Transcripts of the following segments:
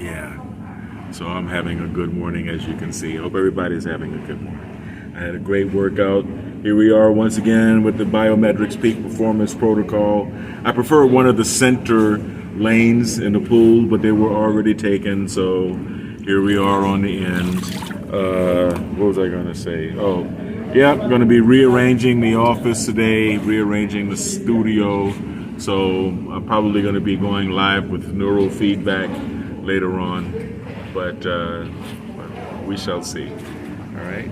Yeah. So I'm having a good morning, as you can see. I hope everybody's having a good morning. I had a great workout. Here we are once again with the BiomedRx Peak Performance Protocol. I prefer one of the center lanes in the pool, but they were already taken. So here we are on the end. What was I going to say? Oh, yeah, I'm going to be rearranging the office today, rearranging the studio. So I'm probably going to be going live with neurofeedback later on. But we shall see. All right.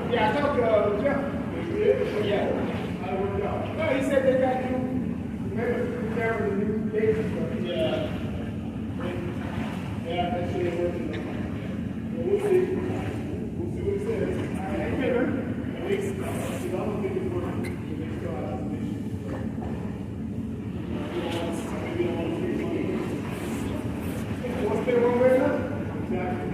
Yeah, I talked to Jeff. Yeah. No, he said they got new dates and stuff. Yeah. Yeah, that's what they're working on. We'll see. We'll see what it says. All right, man. At least, I don't think it's working. They still have some issues. Maybe I want to fix it. What's there wrong right now? Exactly.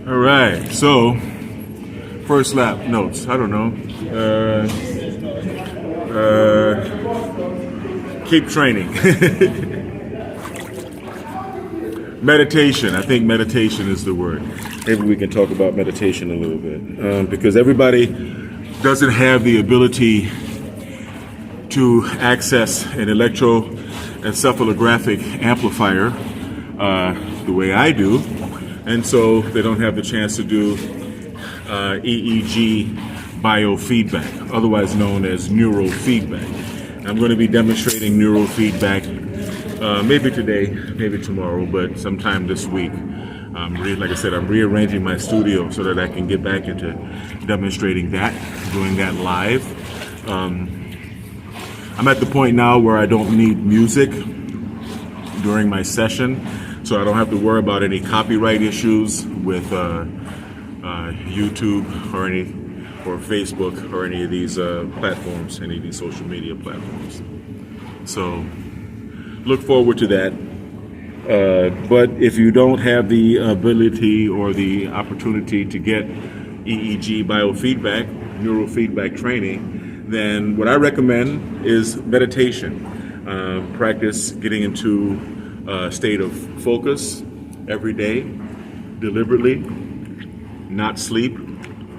All right, so first lap notes. I don't know. Keep training. Meditation. I think meditation is the word. Maybe we can talk about meditation a little bit because everybody doesn't have the ability to access an electroencephalographic amplifier the way I do. And so they don't have the chance to do EEG biofeedback, otherwise known as neurofeedback. I'm going to be demonstrating neurofeedback maybe today, maybe tomorrow, but sometime this week. Like I said, I'm rearranging my studio so that I can get back into demonstrating that, doing that live. I'm at the point now where I don't need music during my session. So I don't have to worry about any copyright issues with YouTube or Facebook or any of these platforms, any of these social media platforms. So look forward to that. But if you don't have the ability or the opportunity to get EEG biofeedback, neurofeedback training, then what I recommend is meditation. Practice getting into a state of focus every day, deliberately, not sleep,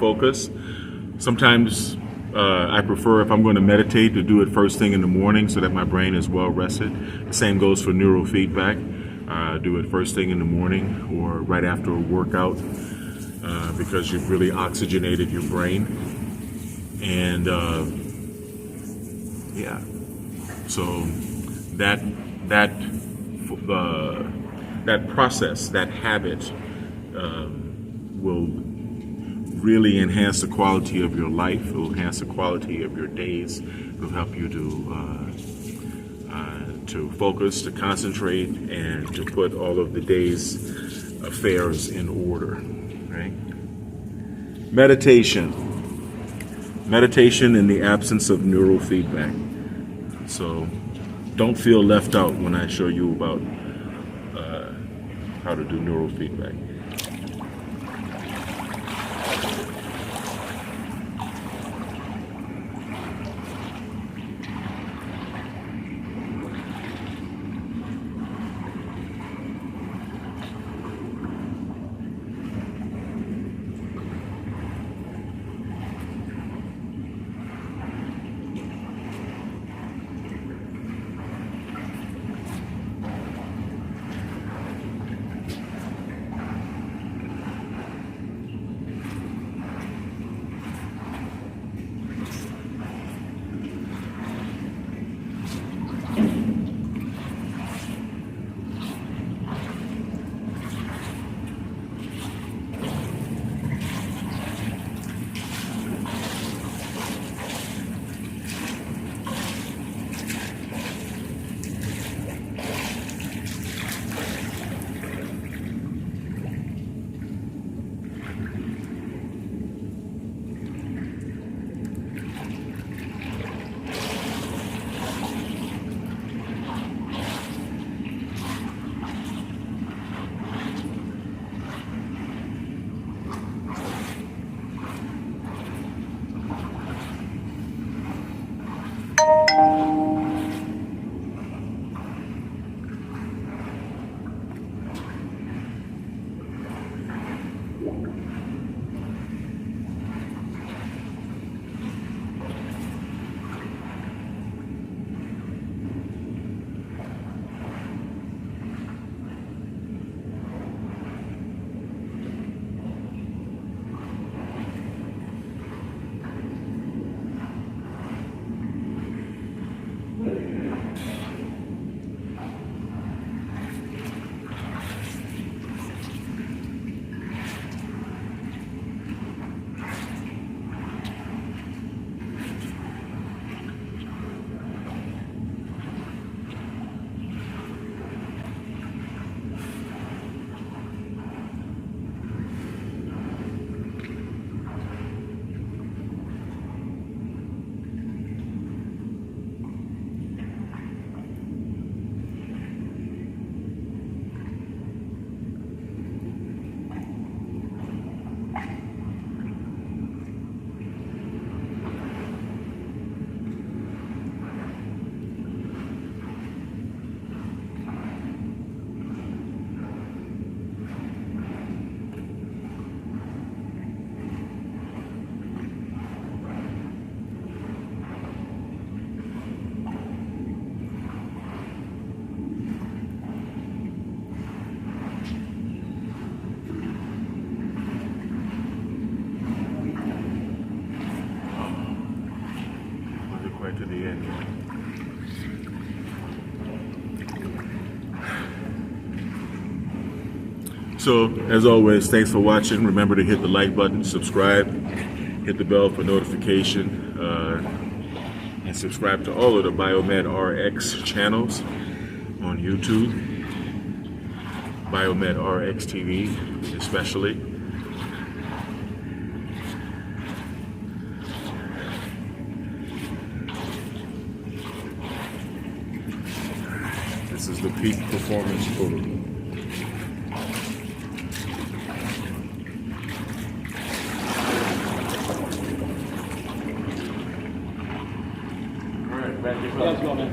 focus. Sometimes I prefer, if I'm going to meditate, to do it first thing in the morning so that my brain is well rested. The same goes for neurofeedback. Do it first thing in the morning or right after a workout because you've really oxygenated your brain. And yeah, so that that process, that habit, will really enhance the quality of your life. It will enhance the quality of your days. It will help you to focus, to concentrate, and to put all of the day's affairs in order. Right? Meditation. Meditation in the absence of neurofeedback. So don't feel left out when I show you about how to do neurofeedback. To the end. So, as always, thanks for watching. Remember to hit the like button, subscribe, hit the bell for notification, and subscribe to all of the BiomedRx channels on YouTube, BiomedRx TV especially. This is the peak performance photo. All right, back to you. Let's go, man.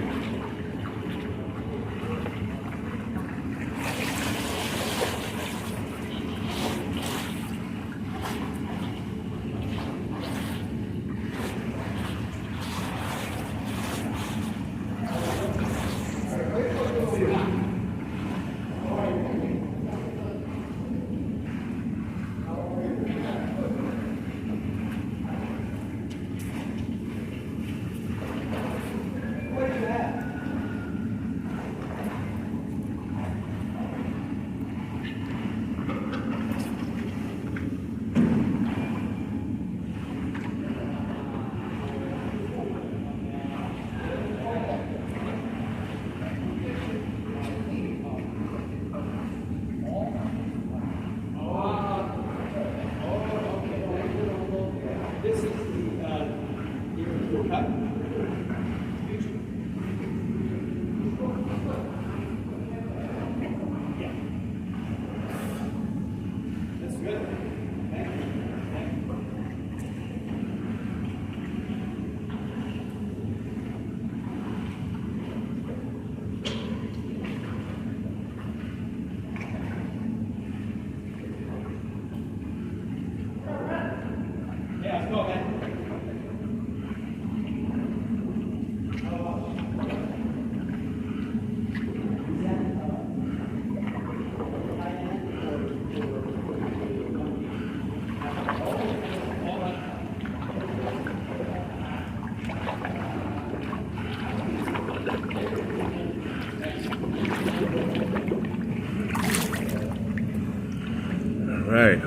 Right.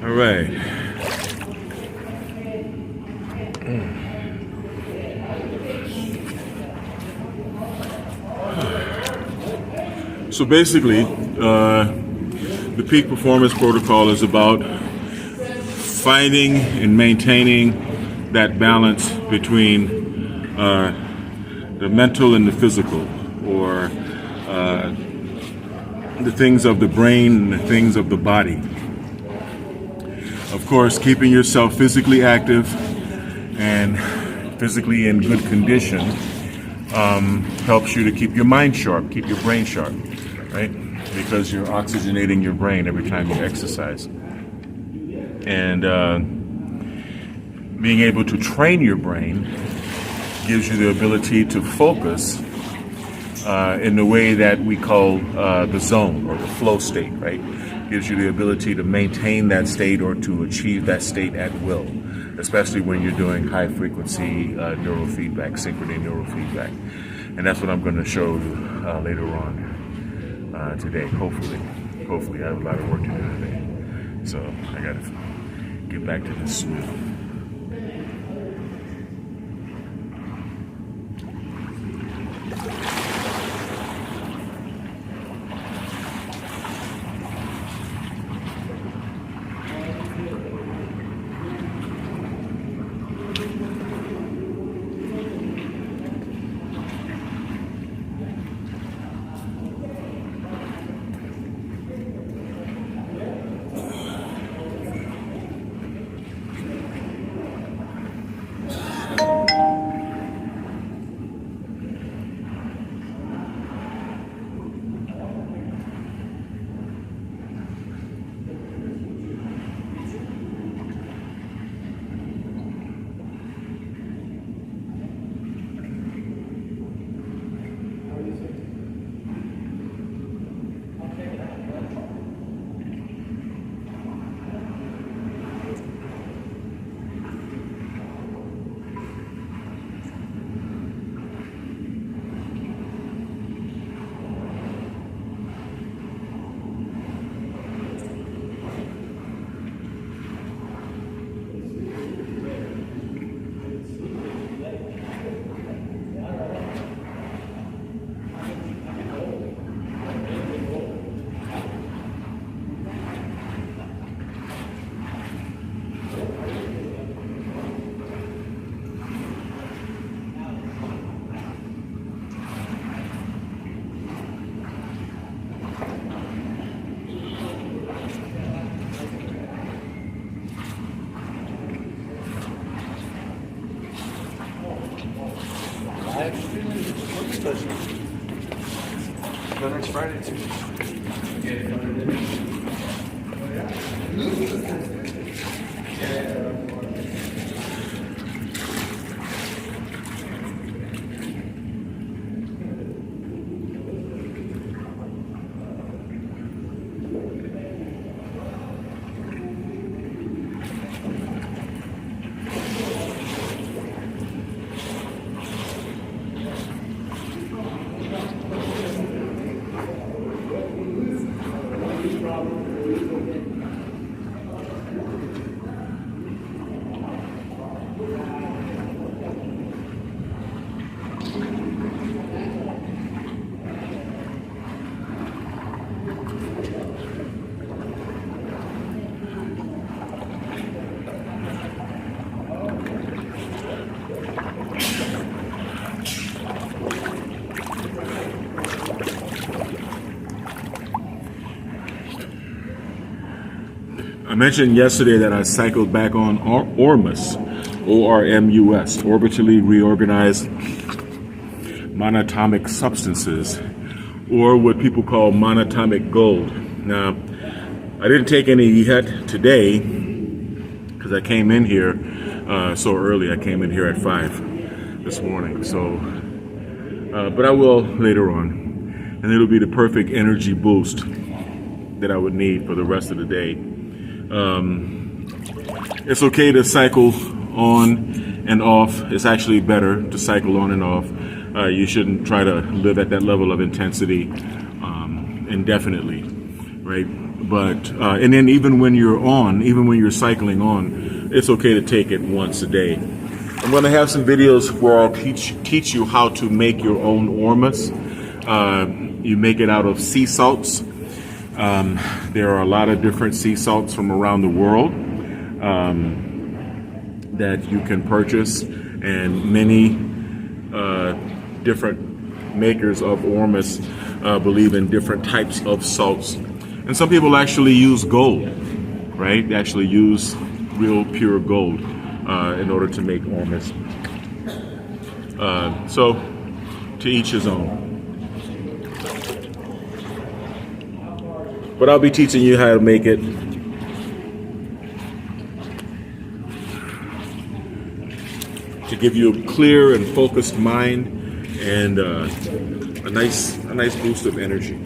All right. So basically, the peak performance protocol is about finding and maintaining that balance between the mental and the physical, or the things of the brain and the things of the body. Of course, keeping yourself physically active and physically in good condition helps you to keep your mind sharp, keep your brain sharp, right? Because you're oxygenating your brain every time you exercise. And being able to train your brain gives you the ability to focus in the way that we call the zone or the flow state, right? Gives you the ability to maintain that state or to achieve that state at will, especially when you're doing high frequency neurofeedback, synchrony neurofeedback. And that's what I'm going to show you later on today, hopefully. Hopefully, I have a lot of work to do today. So I got to get back to this smooth. Next Friday too. I mentioned yesterday that I cycled back on Ormus, ORMUS, orbitally reorganized monatomic substances, or what people call monatomic gold. Now, I didn't take any yet today because I came in here so early. I came in here at 5 this morning. So, but I will later on, and it'll be the perfect energy boost that I would need for the rest of the day. It's okay to cycle on and off. It's actually better to cycle on and off. You shouldn't try to live at that level of intensity indefinitely, right? But and then even when you're cycling on, it's okay to take it once a day. I'm going to have some videos where I'll teach you how to make your own ormus. You make it out of sea salts. There are a lot of different sea salts from around the world that you can purchase, and many different makers of ormus believe in different types of salts. And some people actually use gold, right? They actually use real pure gold in order to make ormus. So, to each his own. But I'll be teaching you how to make it. To give you a clear and focused mind and a nice boost of energy.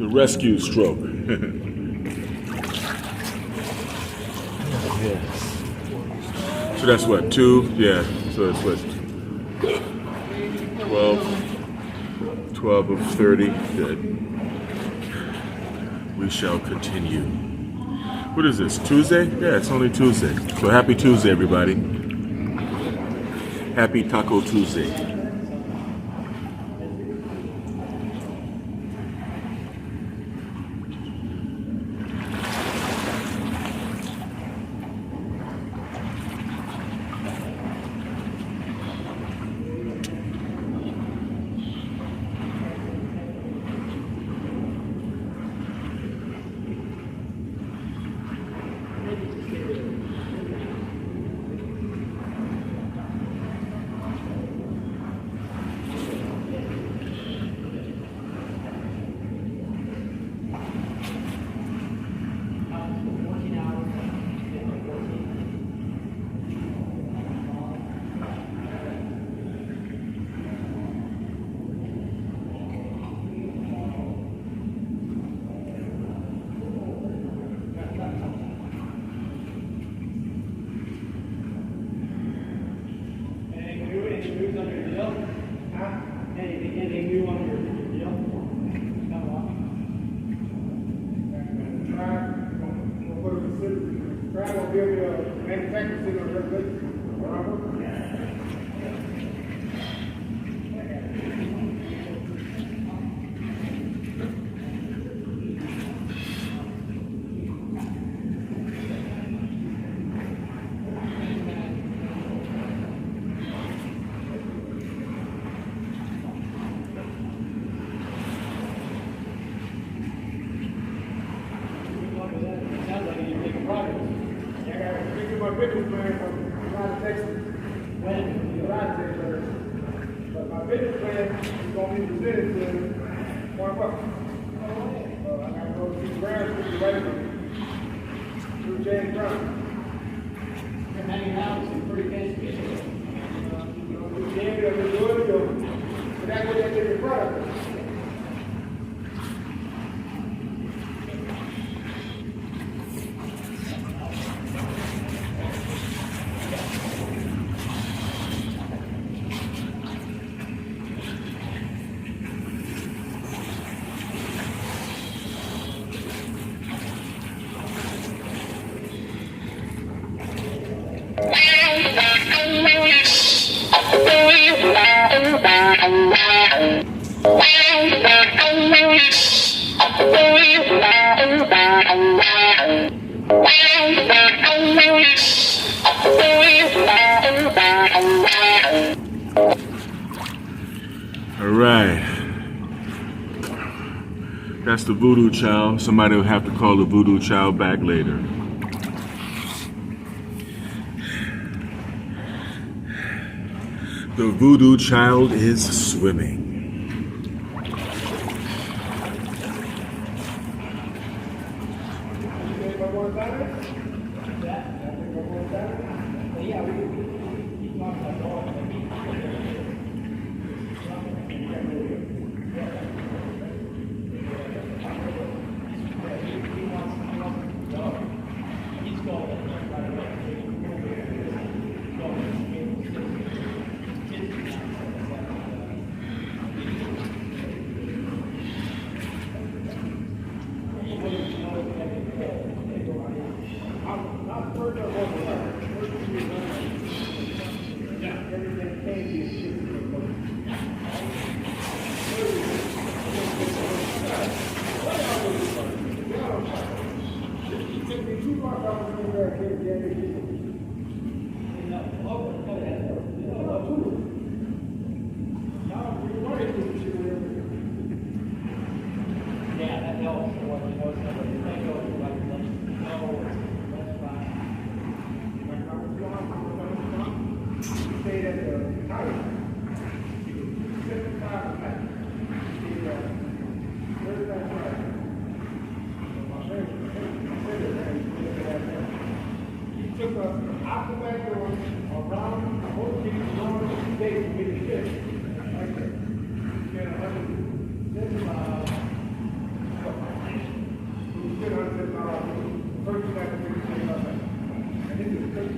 The rescue stroke. So that's what, 2? Yeah, so it's what, 12 of 30. Good. We shall continue. What is this, Tuesday? Yeah, it's only Tuesday. So happy Tuesday, everybody. Happy Taco Tuesday. All right. That's the voodoo child. Somebody will have to call the voodoo child back later. The voodoo child is swimming. first thing I can do is and this is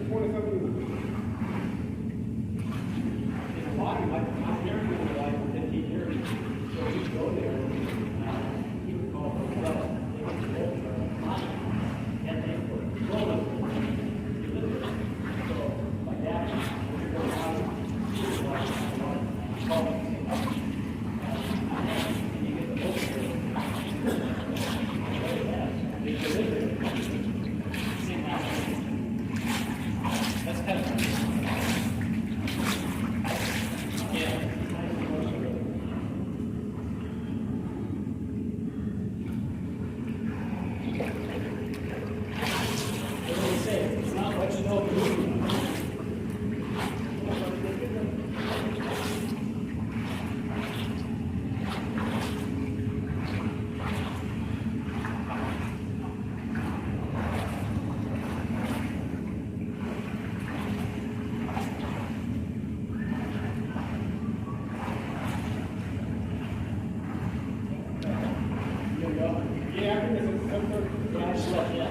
20-something years. In a body, my parents were like 15 years. So we go there, he would call for help. They would go there, and they would roll it. So, my dad would go out, he was like, call me. And you get the book here. They live there. Same house. That's kind of yeah. It's not what you know. Yeah, I think it's a Yeah, I slept, yeah.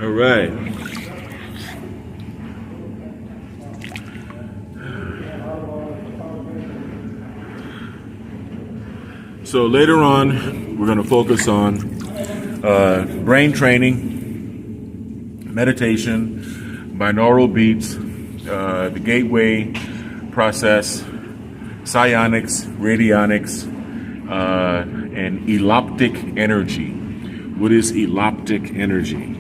All right. So later on, we're going to focus on brain training, meditation, binaural beats, the gateway process, psionics, radionics, and eloptic energy. What is eloptic energy?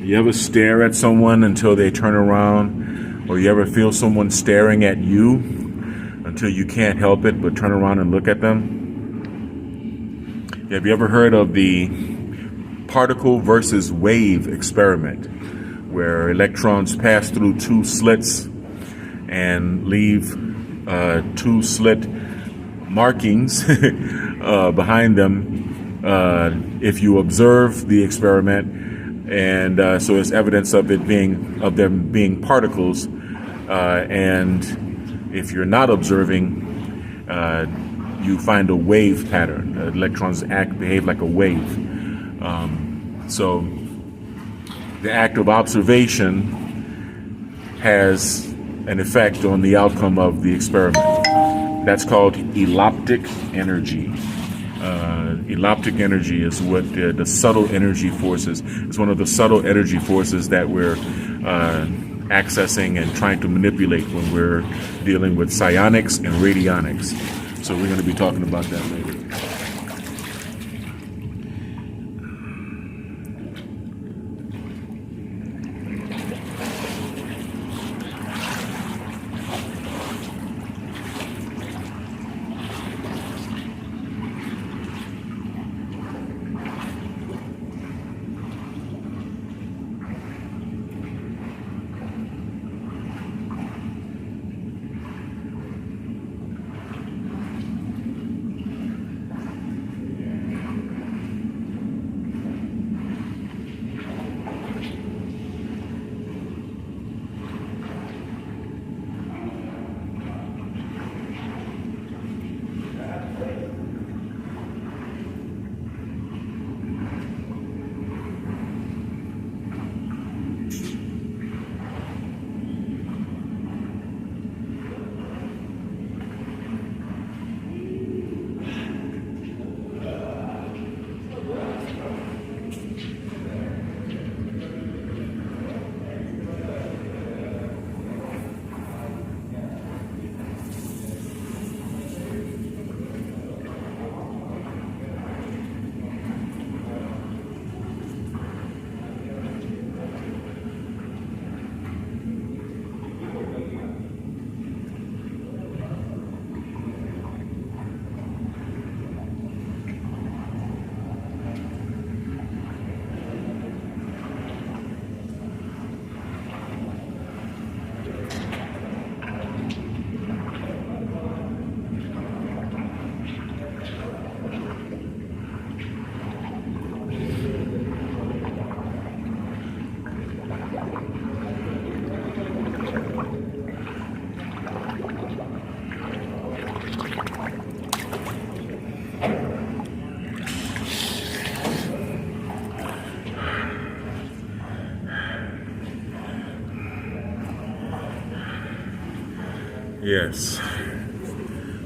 You ever stare at someone until they turn around, or you ever feel someone staring at you until you can't help it but turn around and look at them? Have you ever heard of the particle versus wave experiment, where electrons pass through two slits and leave two slit markings behind them if you observe the experiment? And so it's evidence of them being particles. And if you're not observing, you find a wave pattern. Electrons behave like a wave. So the act of observation has an effect on the outcome of the experiment. That's called eloptic energy. Eloptic energy is what the subtle energy forces. It's one of the subtle energy forces that we're accessing and trying to manipulate when we're dealing with psionics and radionics. So we're going to be talking about that later. Yes.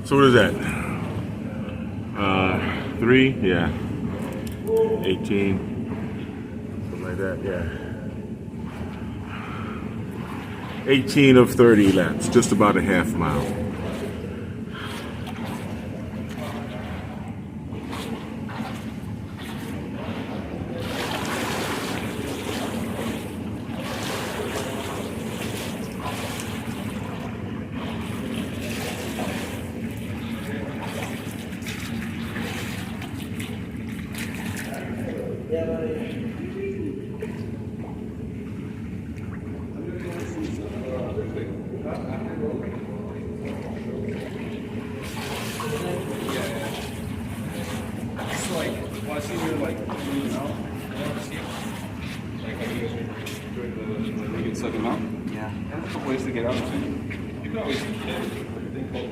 So what is that? 3? Yeah. 18. Something like that, yeah. 18 of 30 laps, just about a half mile. It's like, well, I see you're like moving out. I want to see it. Like, how you guys are doing the you can suck them out? Yeah. There's a couple ways to get out too. You can always get a thing called.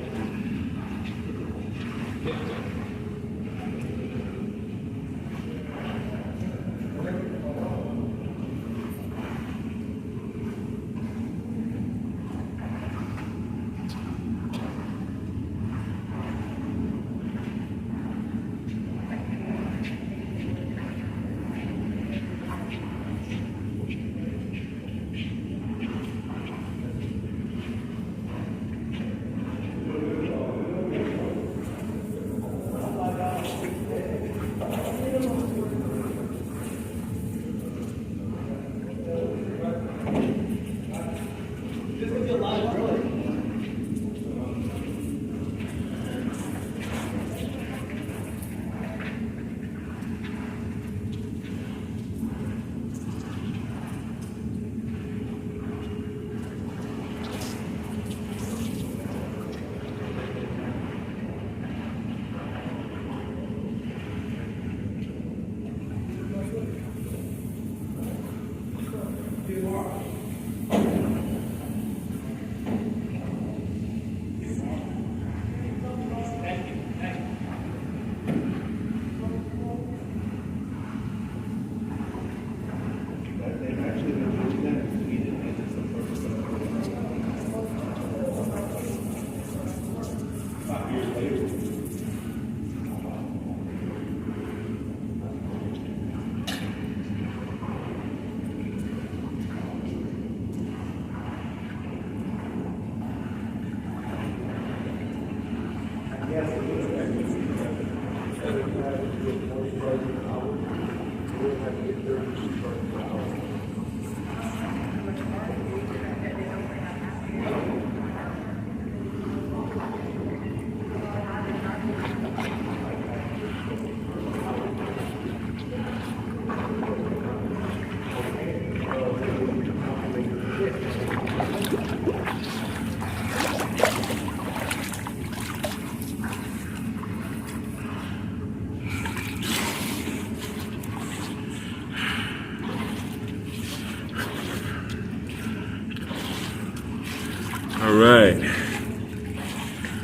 All right.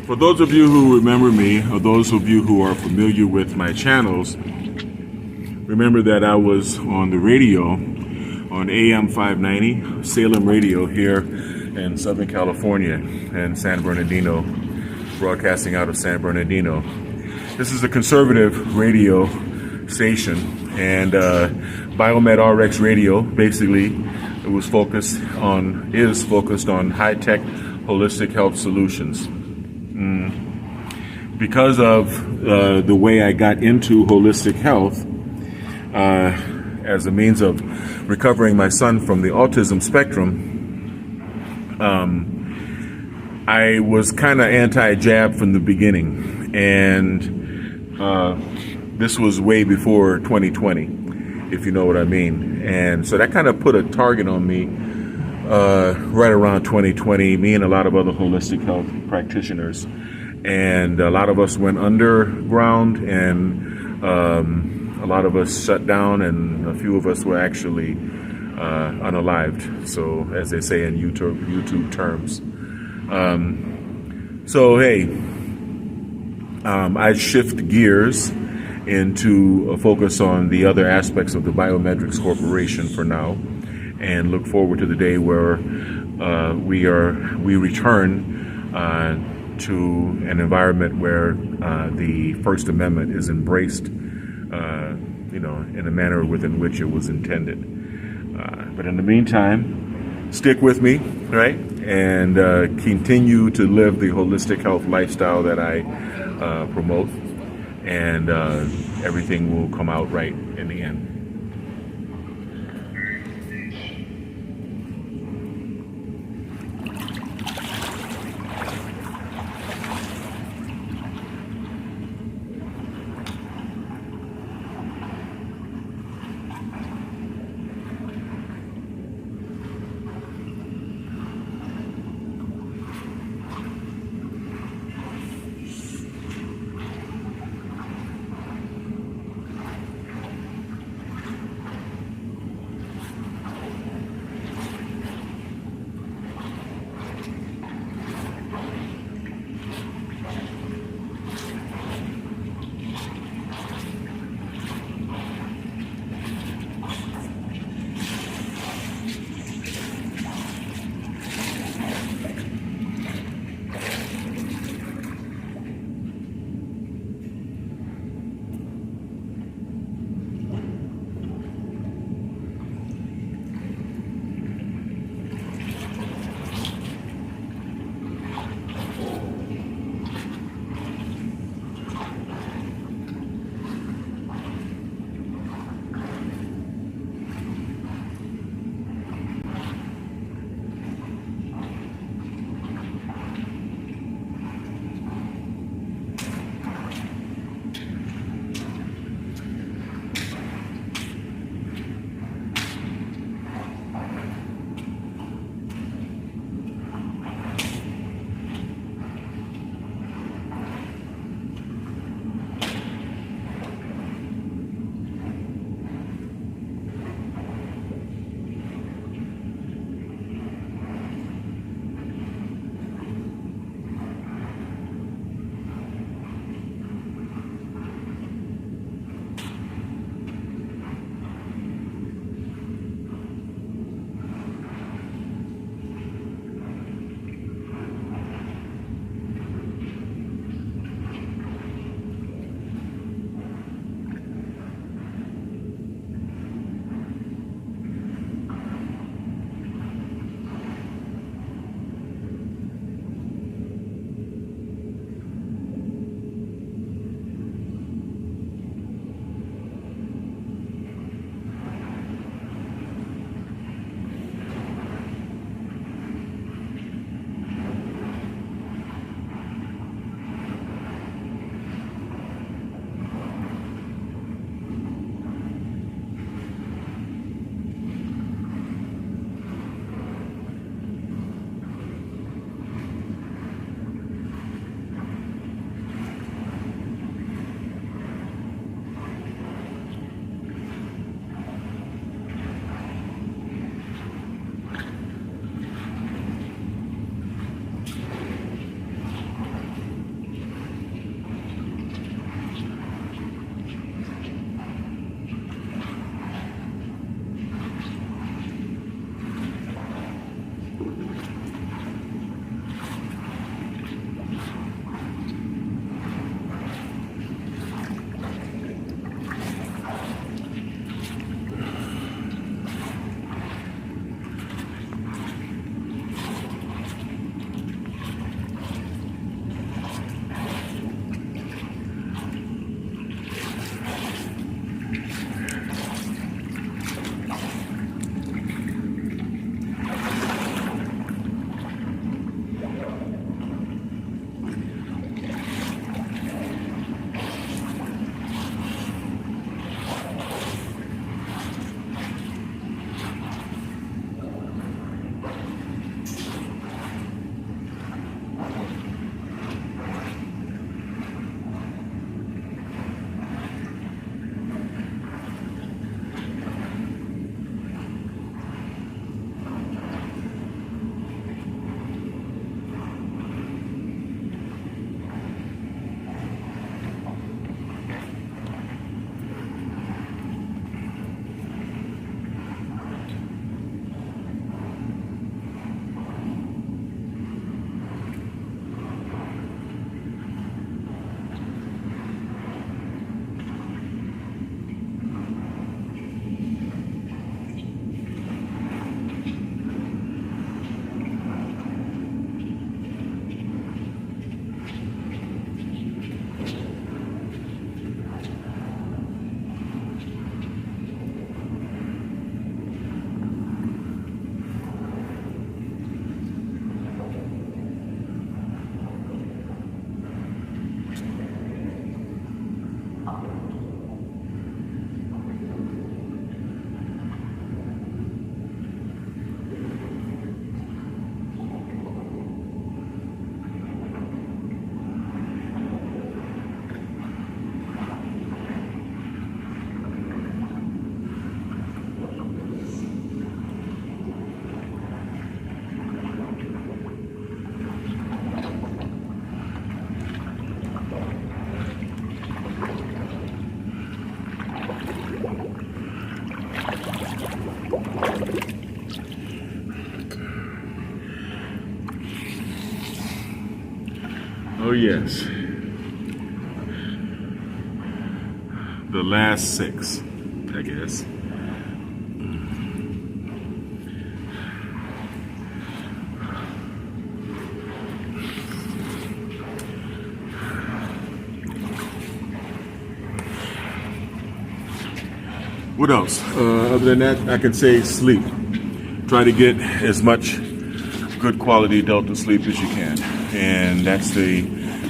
For those of you who remember me, or those of you who are familiar with my channels, remember that I was on the radio on AM 590, Salem Radio here in Southern California and San Bernardino, broadcasting out of San Bernardino. This is a conservative radio station, and BiomedRx Radio basically is focused on high-tech holistic health solutions. Because of the way I got into holistic health as a means of recovering my son from the autism spectrum, I was kind of anti-jab from the beginning, and this was way before 2020, if you know what I mean. And so that kind of put a target on me right around 2020, me and a lot of other holistic health practitioners. And a lot of us went underground, and a lot of us shut down, and a few of us were actually unalived, so as they say in YouTube terms. So hey, I shift gears into a focus on the other aspects of the BiomedRx Corporation for now, and look forward to the day where we return to an environment where the First Amendment is embraced, in a manner within which it was intended. But in the meantime, stick with me, right, and continue to live the holistic health lifestyle that I promote, and everything will come out right in the end. Oh yes. The last 6, I guess. What else? Other than that, I can say sleep. Try to get as much good quality delta sleep as you can. And that's the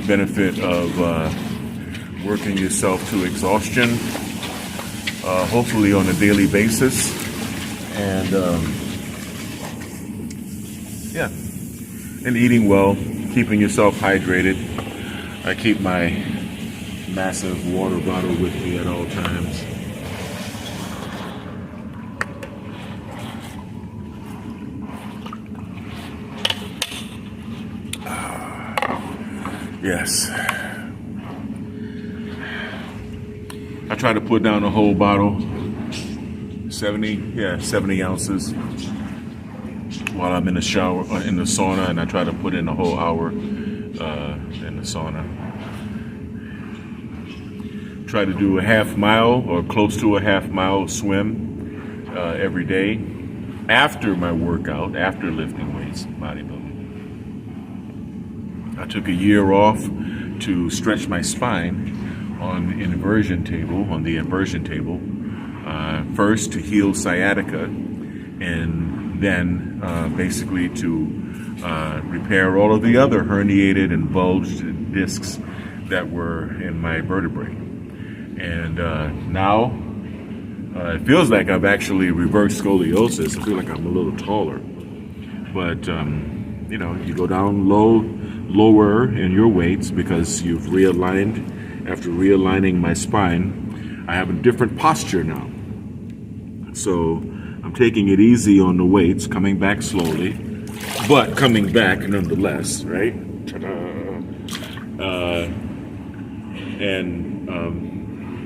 benefit of working yourself to exhaustion, hopefully on a daily basis. And yeah, and eating well, keeping yourself hydrated. I keep my massive water bottle with me at all times. Yes. I try to put down a whole bottle, 70 ounces while I'm in the shower, in the sauna, and I try to put in a whole hour in the sauna. Try to do a half mile or close to a half mile swim every day after my workout, after lifting weights, bodybuilding. I took a year off to stretch my spine on the inversion table, first to heal sciatica, and then basically to repair all of the other herniated and bulged discs that were in my vertebrae. And now it feels like I've actually reversed scoliosis. I feel like I'm a little taller. But, you go down lower in your weights because you've realigned. After realigning my spine, I have a different posture now. So I'm taking it easy on the weights, coming back slowly, but coming back nonetheless, right?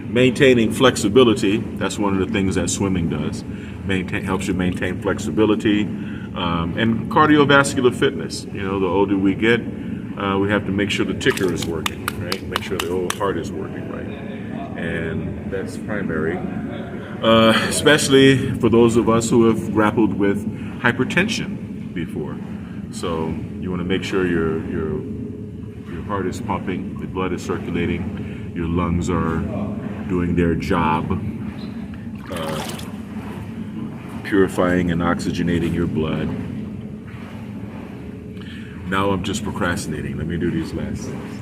Maintaining flexibility. That's one of the things that swimming does. Helps you maintain flexibility and cardiovascular fitness. The older we get, we have to make sure the ticker is working, right? Make sure the old heart is working right. And that's primary, especially for those of us who have grappled with hypertension before. So you want to make sure your heart is pumping, the blood is circulating, your lungs are doing their job, purifying and oxygenating your blood. Now I'm just procrastinating. Let me do these last things.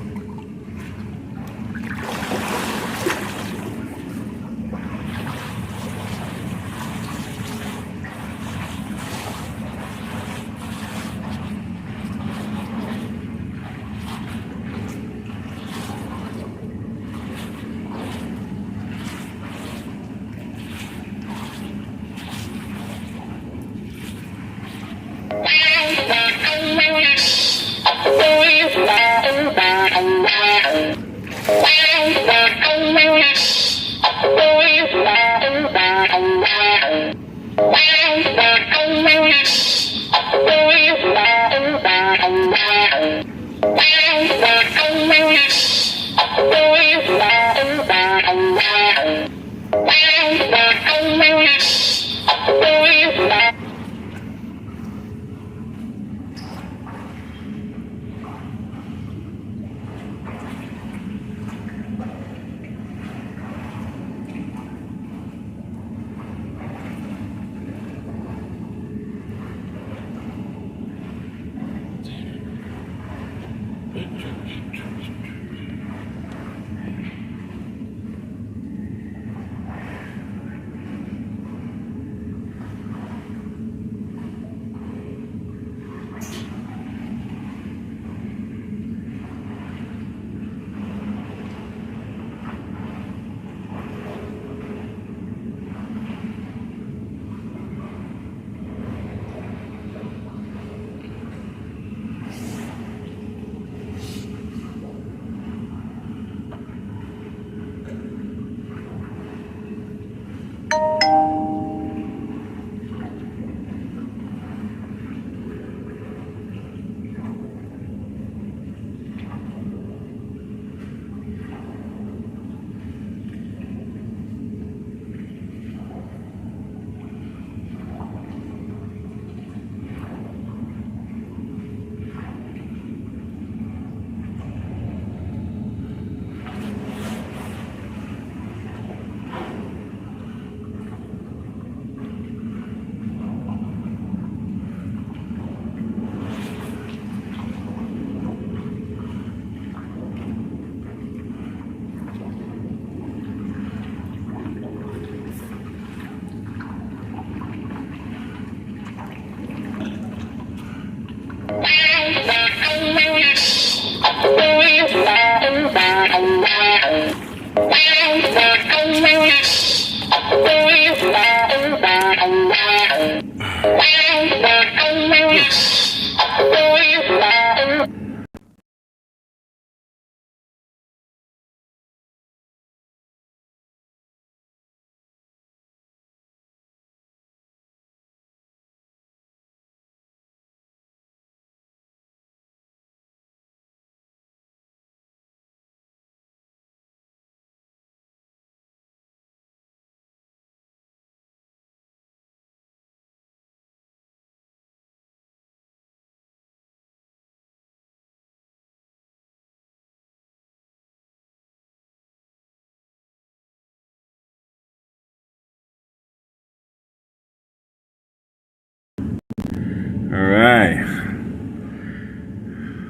All right.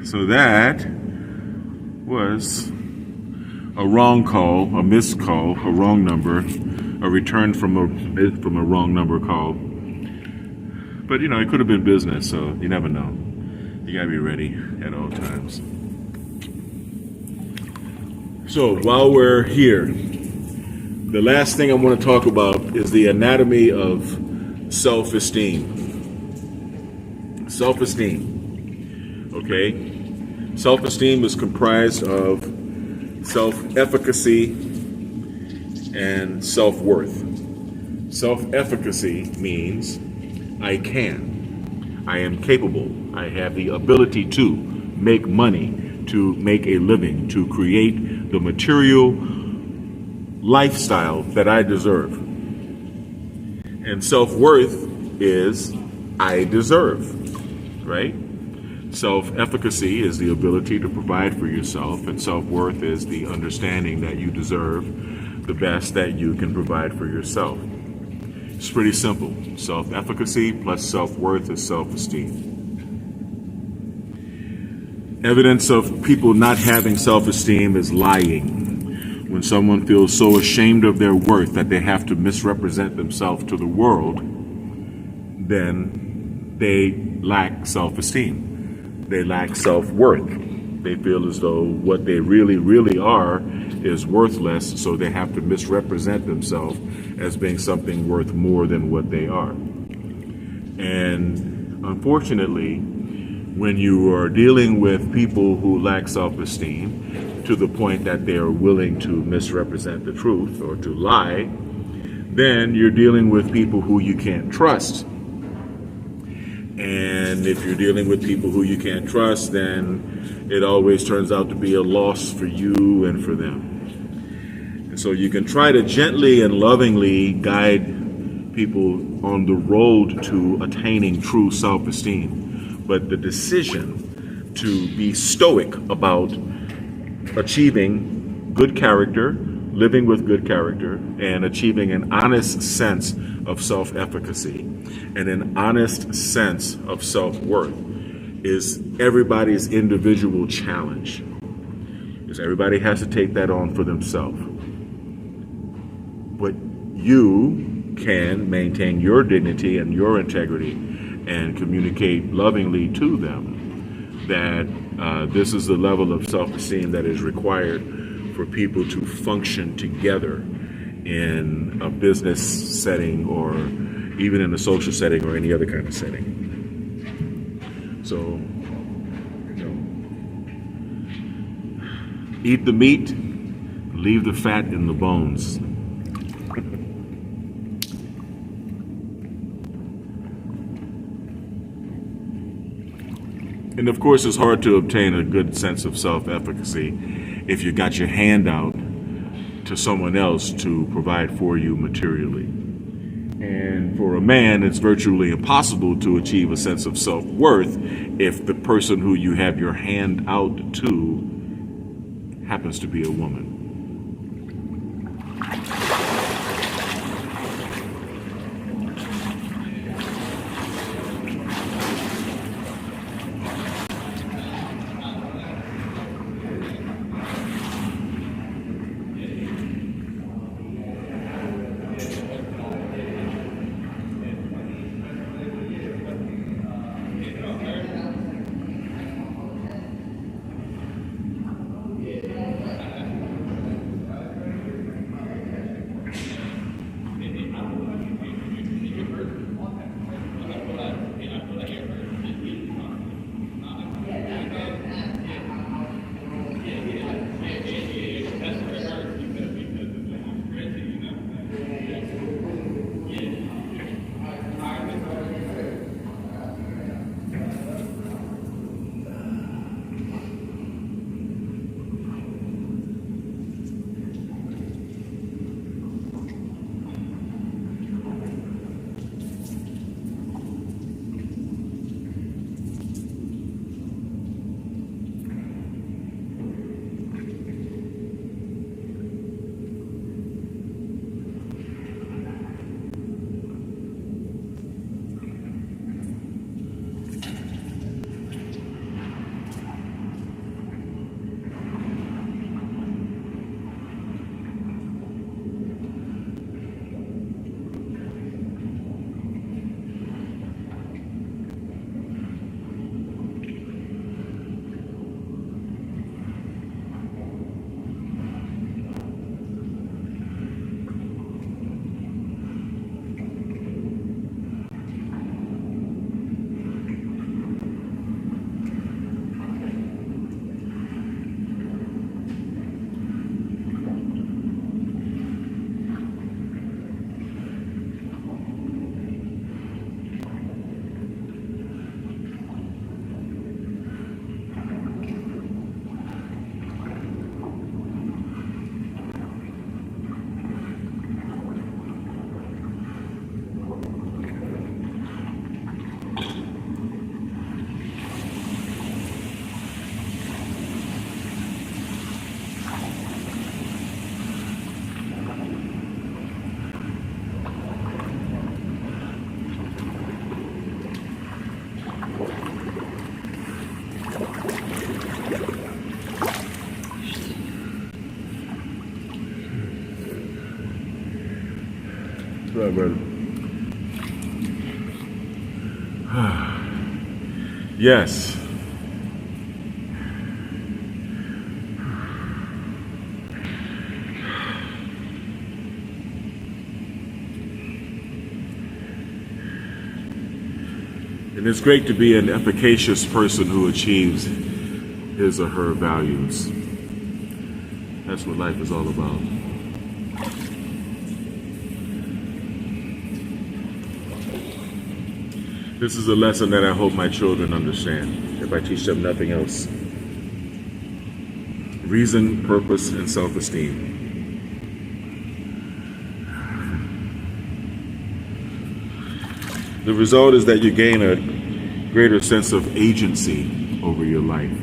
So that was a wrong call, a missed call, a wrong number, a return from a wrong number call. But it could have been business, so you never know. You gotta be ready at all times. So while we're here, the last thing I want to talk about is the anatomy of self-esteem. Self-esteem. Okay? Self-esteem is comprised of self-efficacy and self-worth. Self-efficacy means I can. I am capable. I have the ability to make money, to make a living, to create the material lifestyle that I deserve. And self-worth is I deserve, right? Self-efficacy is the ability to provide for yourself, and self-worth is the understanding that you deserve the best that you can provide for yourself. It's pretty simple. Self-efficacy plus self-worth is self-esteem. Evidence of people not having self-esteem is lying. When someone feels so ashamed of their worth that they have to misrepresent themselves to the world, then they lack self-esteem. They lack self-worth. They feel as though what they really, really are is worthless, so they have to misrepresent themselves as being something worth more than what they are. And unfortunately, when you are dealing with people who lack self-esteem to the point that they are willing to misrepresent the truth or to lie, then you're dealing with people who you can't trust. And if you're dealing with people who you can't trust, then it always turns out to be a loss for you and for them. And so you can try to gently and lovingly guide people on the road to attaining true self-esteem. But the decision to be stoic about achieving good character, living with good character, and achieving an honest sense of self-efficacy and an honest sense of self-worth is everybody's individual challenge. Because everybody has to take that on for themselves. But you can maintain your dignity and your integrity and communicate lovingly to them that this is the level of self-esteem that is required for people to function together in a business setting or even in a social setting or any other kind of setting. So, eat the meat, leave the fat in the bones. And of course, it's hard to obtain a good sense of self-efficacy if you got your hand out to someone else to provide for you materially. And for a man, it's virtually impossible to achieve a sense of self-worth if the person who you have your hand out to happens to be a woman. my brother. Yes. And it's great to be an efficacious person who achieves his or her values. That's what life is all about. This is a lesson that I hope my children understand, if I teach them nothing else. Reason, purpose, and self-esteem. The result is that you gain a greater sense of agency over your life.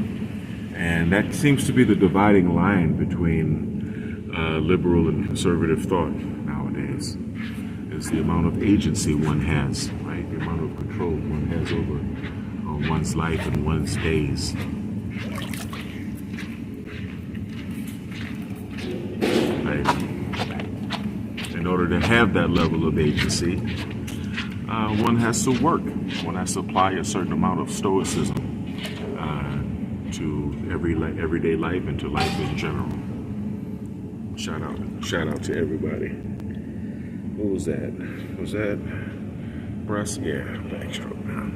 And that seems to be the dividing line between liberal and conservative thought nowadays, is the amount of agency one has, right? The amount of control one has over one's life and one's days. Right? In order to have that level of agency, one has to work. One has to apply a certain amount of stoicism to everyday life and to life in general. Shout out to everybody. What was that? Was that breast? Yeah, backstroke now.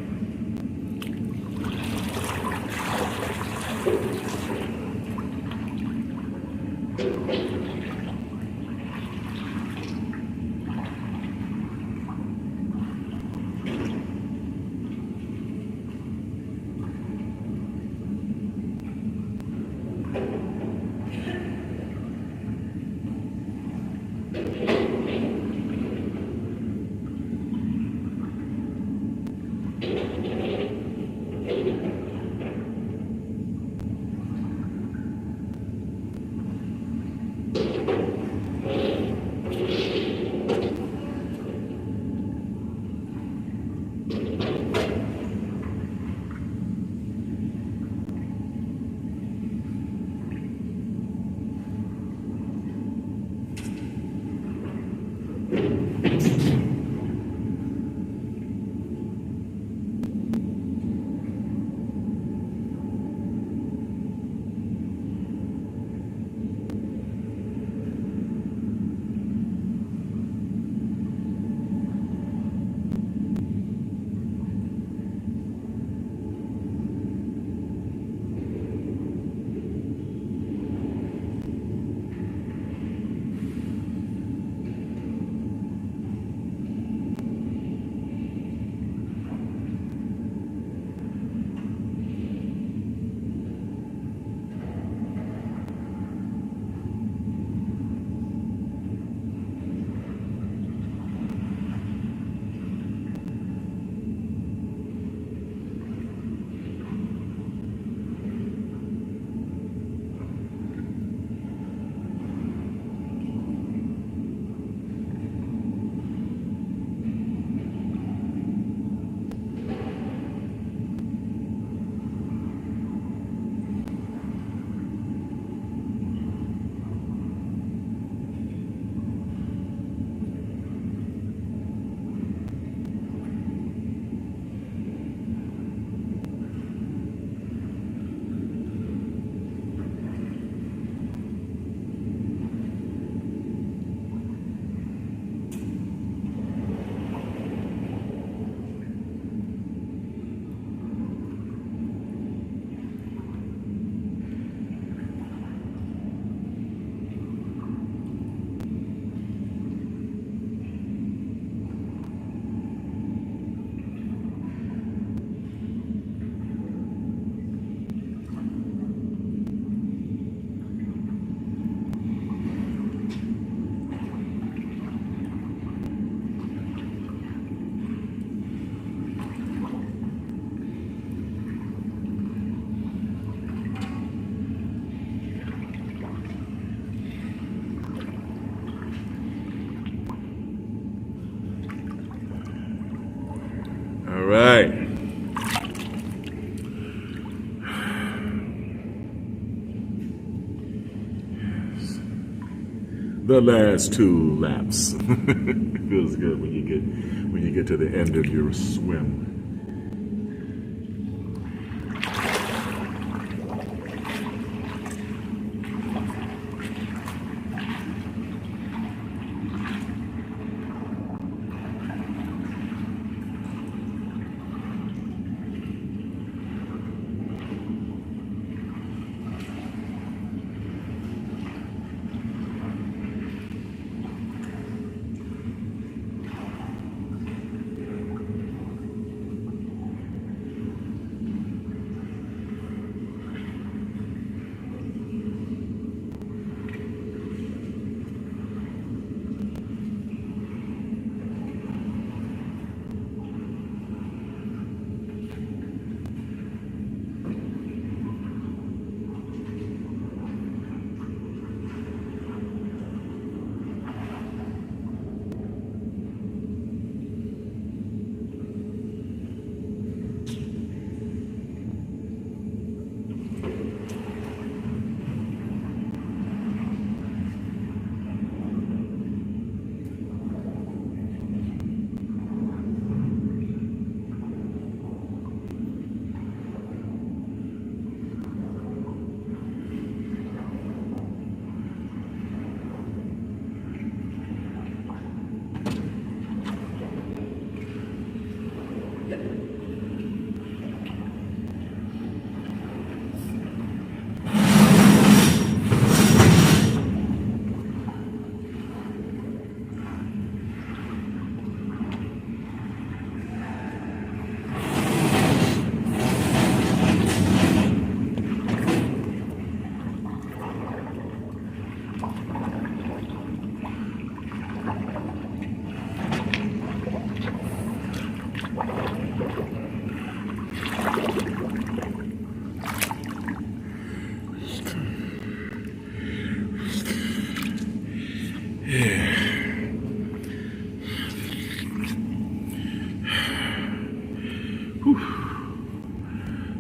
right. the last 2 laps. It feels good when you get to the end of your swim.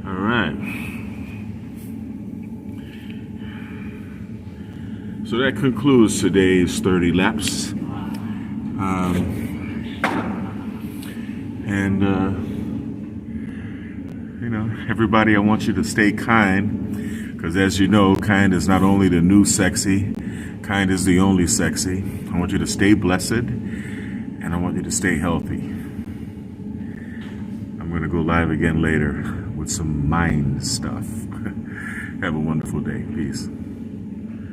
All right. So that concludes today's 30 laps. Everybody, I want you to stay kind, because as you know, kind is not only the new sexy, kind is the only sexy. I want you to stay blessed, and I want you to stay healthy. I'm going to go live again later with some mind stuff. Have a wonderful day. Peace.